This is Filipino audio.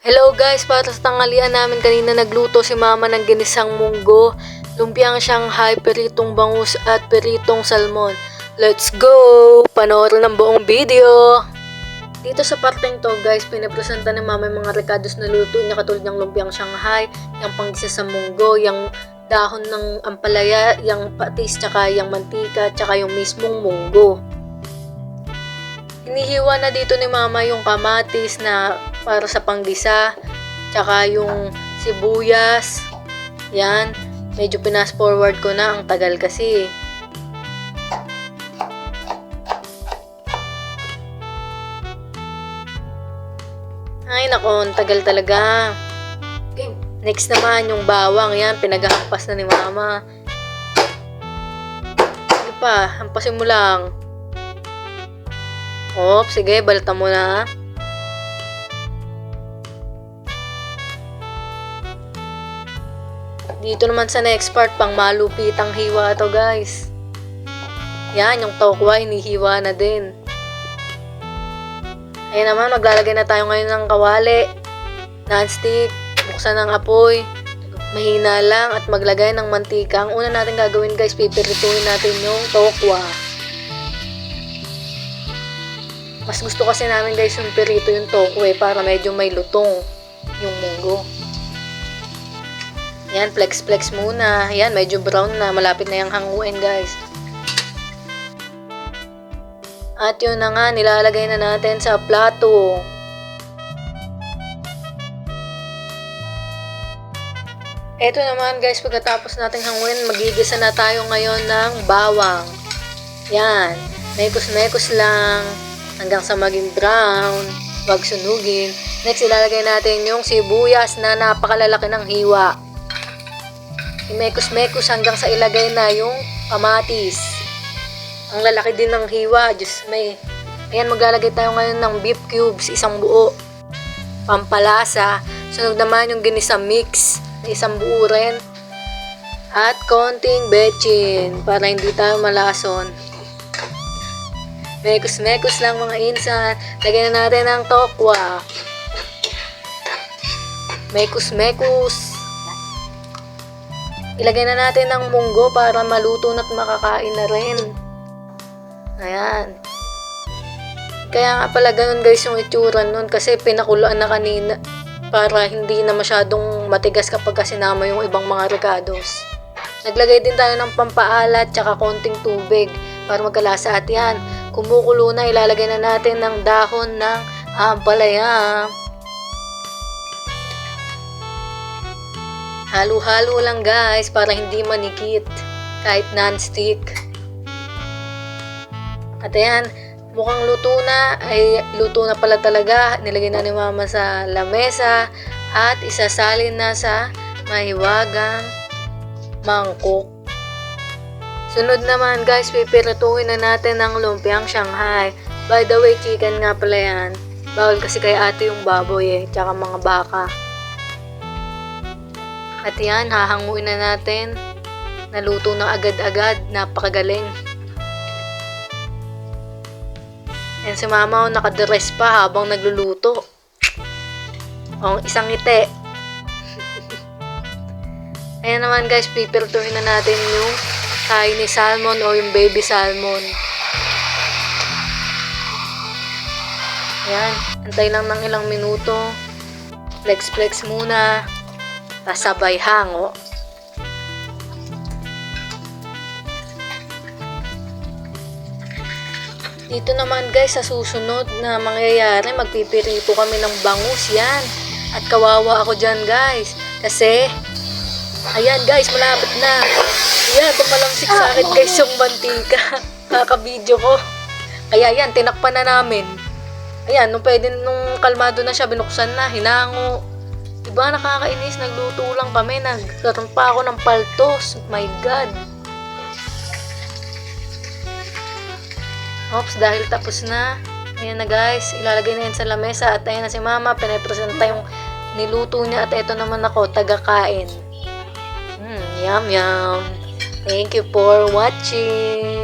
Hello guys, para sa tanghalian namin kanina nagluto si mama ng ginisang munggo, lumpiang Shanghai, peritong bangus at peritong salmon. Let's go! Panoorin ng buong video! Dito sa parteng to guys, pinapresenta ni mama yung mga recados na luto niya katulad ng lumpiang Shanghai, yung panggisa sa munggo, yung dahon ng ampalaya, yung patis, tsaka yung mantika, tsaka yung mismong munggo. Hinihiwa na dito ni mama yung kamatis na para sa panggisa, tsaka yung sibuyas. Yan, medyo pinas forward ko na, ang tagal kasi. Ay nako, ang tagal talaga. Next naman yung bawang, yan, pinaghahampas na ni mama. Sige pa, hampasin mo lang. Sige, balatan mo na. Dito naman sa next part, pang malupitang hiwa to guys. Yan, yung tokwa, hinihiwa na din. Ayan naman, maglalagay na tayo ngayon ng kawali. Non-stick, buksan ng apoy. Mahina lang at maglagay ng mantika. Ang una natin gagawin guys, pipirituin natin yung tokwa. Mas gusto kasi namin guys yung pirito yung tokwa para medyo may lutong yung munggo. Yan, flex muna. Yan, medyo brown na. Malapit na yung hanguin guys. At yun na nga, nilalagay na natin sa plato. Eto naman guys, pagkatapos nating hanguin, magigisa na tayo ngayon ng bawang. Yan, mekos lang. Hanggang sa maging brown, wag sunugin. Next, ilalagay natin yung sibuyas na napakalalaki ng hiwa. Imekos hanggang sa ilagay na yung kamatis. Ang lalaki din ng hiwa, Diyos may. Ayan, maglalagay tayo ngayon ng beef cubes, isang buo. Pampalasa. Sunod naman yung ginisa mix, isang buo rin. At konting bechin, para hindi tayo malason. Mekos lang mga insan. Lagyan na natin ang tokwa. Mekos. Ilagay na natin ang munggo para maluto na at makakain na rin. Ayan. Kaya nga pala ganun guys yung itsura nun kasi pinakuluan na kanina para hindi na masyadong matigas kapag sinama yung ibang mga recados. Naglagay din tayo ng pampaalat tsaka konting tubig para magkalasa at yan. Kumukulo na, ilalagay na natin ng dahon ng ampalaya. Halo-halo lang guys para hindi manikit kahit non-stick. At ayan, mukhang luto na. Ay, luto na pala talaga. Nilagay na ni mama sa lamesa at isasalin na sa mahiwagang mangkok. Sunod naman guys, pipirituhin na natin ang lumpiang Shanghai. By the way, chicken nga pala yan. Bawal kasi kay ate yung baboy tsaka mga baka. At yan, hahanguin na natin. Naluto na agad-agad, napakagaling. Yan si mama, nakadress pa habang nagluluto. Isang ngiti. Ayan naman guys, pipirituhin na natin yung tiny salmon o yung baby salmon. Ayan, antay lang ng ilang minuto. Flex muna. Pasabay hango. Dito naman guys, sa susunod na mangyayari, magpipirito kami ng bangus yan. At kawawa ako dyan guys. Kasi, ayan guys, malapit na. Ayan, tumalamsik sa akin guys yung mantika. Kaka-video ko. Kaya yan, tinakpan na namin. Ayan, nung kalmado na siya, binuksan na, hinango. Diba nakakainis, nagluto lang kami, nagkaroon pa ako ng paltos. My God. Oops, dahil tapos na. Ayan na guys, ilalagay na yan sa lamesa. At ayan na si mama, pinapresenta yung niluto niya. At eto naman ako, taga-kain. Yum. Thank you for watching.